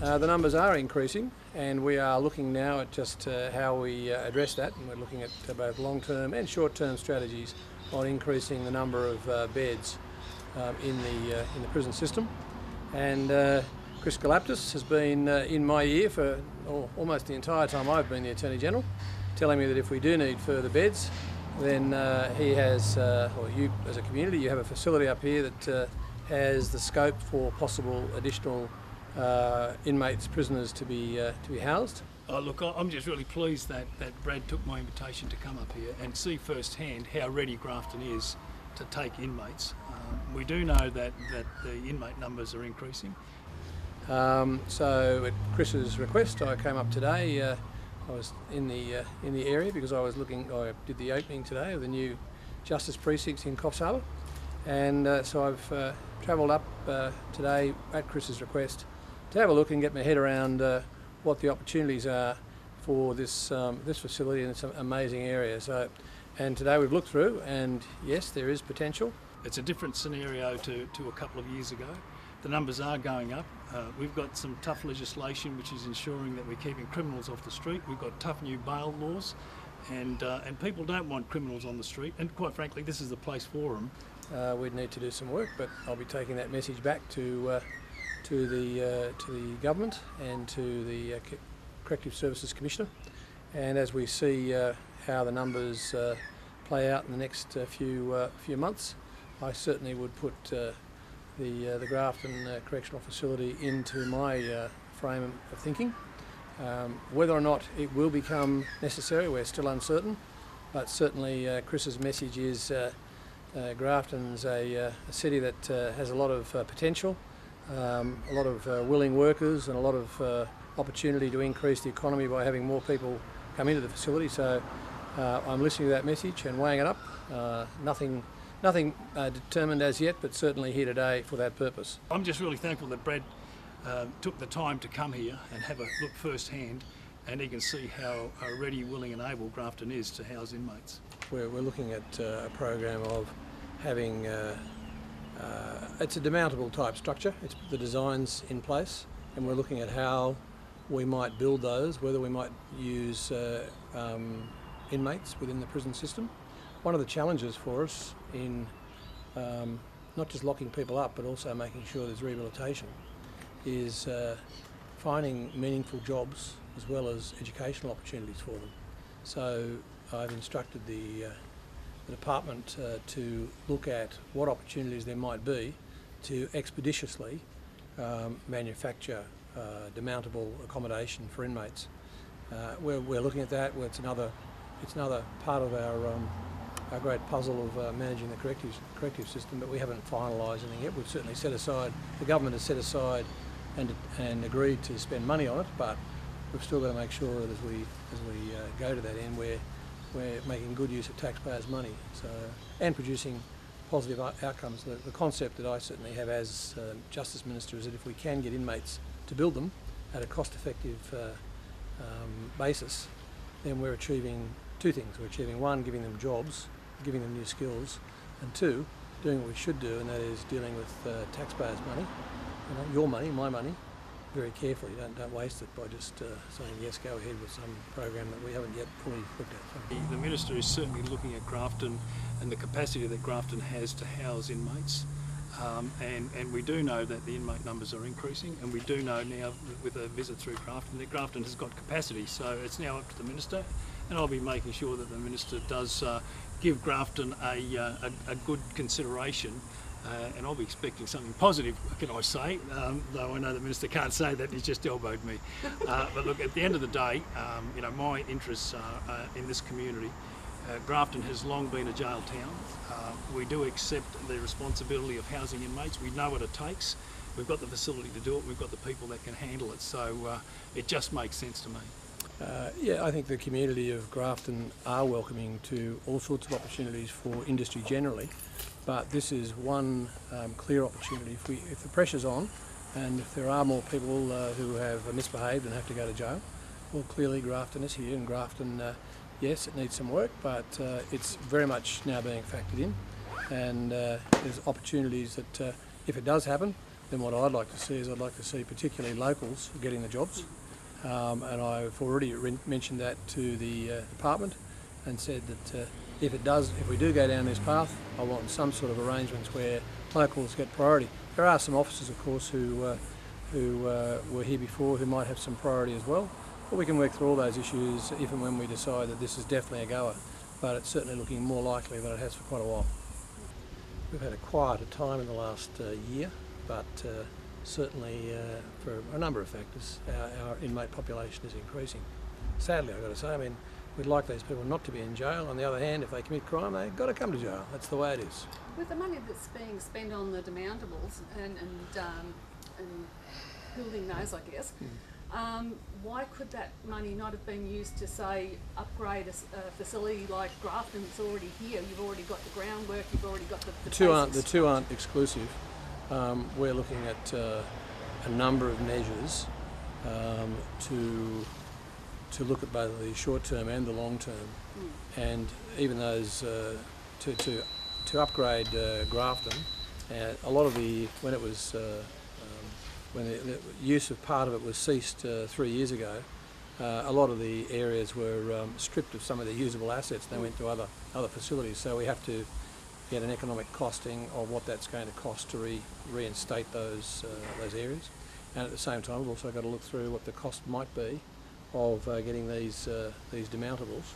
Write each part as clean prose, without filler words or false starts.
The numbers are increasing, and we are looking now at just how we address that, and we're looking at both long-term and short-term strategies on increasing the number of beds in the prison system. And Chris Gulaptus has been in my ear for almost the entire time I've been the Attorney General, telling me that if we do need further beds, then he has, or you as a community, you have a facility up here that has the scope for possible additional inmates, prisoners to be housed. Oh, look, I'm just really pleased that Brad took my invitation to come up here and see firsthand how ready Grafton is to take inmates. We do know that the inmate numbers are increasing. So at Chris's request, I came up today. I was in the area because I did the opening today of the new Justice Precinct in Coffs Harbour, and so I've travelled up today at Chris's request to have a look and get my head around what the opportunities are for this facility in this amazing area. And today we've looked through, and yes, there is potential. It's a different scenario to a couple of years ago. The numbers are going up. We've got some tough legislation which is ensuring that we're keeping criminals off the street. We've got tough new bail laws, and people don't want criminals on the street, and quite frankly this is the place for them. We'd need to do some work, but I'll be taking that message back to the government and to the Corrective Services Commissioner, and as we see how the numbers play out in the next few months, I certainly would put the Grafton Correctional Facility into my frame of thinking. Whether or not it will become necessary, we're still uncertain, but certainly Chris's message is Grafton's a city that has a lot of potential, a lot of willing workers, and a lot of opportunity to increase the economy by having more people come into the facility. So I'm listening to that message and weighing it up. Nothing determined as yet, but certainly here today for that purpose. I'm just really thankful that Brad took the time to come here and have a look firsthand, and he can see how ready, willing and able Grafton is to house inmates. We're looking at a program of having, it's a demountable type structure, it's the design's in place, and we're looking at how we might build those, whether we might use inmates within the prison system. One of the challenges for us in not just locking people up but also making sure there's rehabilitation is finding meaningful jobs as well as educational opportunities for them. So I've instructed the department to look at what opportunities there might be to expeditiously manufacture demountable accommodation for inmates. We're looking at that. It's another part of our great puzzle of managing the corrective system, but we haven't finalised anything yet. We've certainly set aside, the government has set aside and agreed to spend money on it, but we've still got to make sure that as we go to that end, we're making good use of taxpayers' money, and producing positive outcomes. The concept that I certainly have as Justice Minister is that if we can get inmates to build them at a cost-effective basis, then we're achieving two things. We're achieving one, giving them jobs, giving them new skills, and two, doing what we should do, and that is dealing with taxpayers' money, your money, my money, very carefully. Don't waste it by just saying yes, go ahead with some program that we haven't yet fully looked at. The Minister is certainly looking at Grafton and the capacity that Grafton has to house inmates. And we do know that the inmate numbers are increasing, and we do know now with a visit through Grafton that Grafton has got capacity, so it's now up to the Minister, and I'll be making sure that the Minister does give Grafton a good consideration, and I'll be expecting something positive, can I say, though I know the Minister can't say that, he's just elbowed me. But look, at the end of the day, my interests are in this community. Grafton has long been a jail town. We do accept the responsibility of housing inmates. We know what it takes. We've got the facility to do it. We've got the people that can handle it. So it just makes sense to me. Yeah, I think the community of Grafton are welcoming to all sorts of opportunities for industry generally, but this is one clear opportunity. If the pressure's on, and if there are more people who have misbehaved and have to go to jail, well, clearly Grafton is here, and Grafton, yes, it needs some work, but it's very much now being factored in, and there's opportunities that if it does happen, then what I'd like to see is I'd like to see particularly locals getting the jobs. And I've already mentioned that to the department and said that if we do go down this path, I want some sort of arrangements where locals get priority. There are some officers, of course, who were here before who might have some priority as well. But we can work through all those issues if and when we decide that this is definitely a goer. But it's certainly looking more likely than it has for quite a while. We've had a quieter time in the last year, but certainly for a number of factors, our inmate population is increasing. Sadly, I've got to say, I mean, we'd like these people not to be in jail. On the other hand, if they commit crime, they've got to come to jail. That's the way it is. With the money that's being spent on the demountables and building those, I guess, why could that money not have been used to, say, upgrade a facility like Grafton that's already here? You've already got the groundwork, you've already got the The two aren't exclusive. We're looking at a number of measures to look at both the short term and the long term, and even those to upgrade Grafton. A lot of when the use of part of it was ceased 3 years ago, a lot of the areas were stripped of some of their usable assets. They went to other facilities, so we have to get an economic costing of what that's going to cost to reinstate those areas. And at the same time, we've also got to look through what the cost might be of getting these demountables.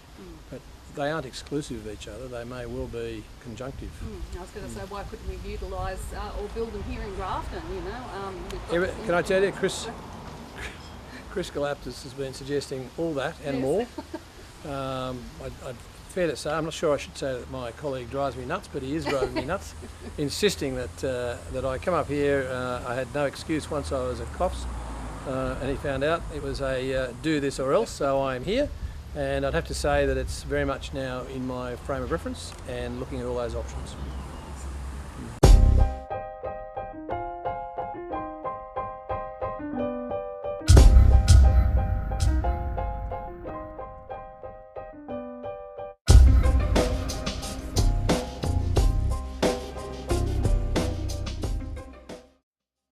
But they aren't exclusive of each other. They may well be conjunctive. I was going to say, why couldn't we utilise or build them here in Grafton? You know, can I tell you, Chris Gulaptus has been suggesting all that and more. Fair to say, I'm not sure I should say that my colleague drives me nuts, but he is driving me nuts, insisting that I come up here. I had no excuse once I was at Coffs, and he found out it was a do this or else, so I'm here. And I'd have to say that it's very much now in my frame of reference and looking at all those options.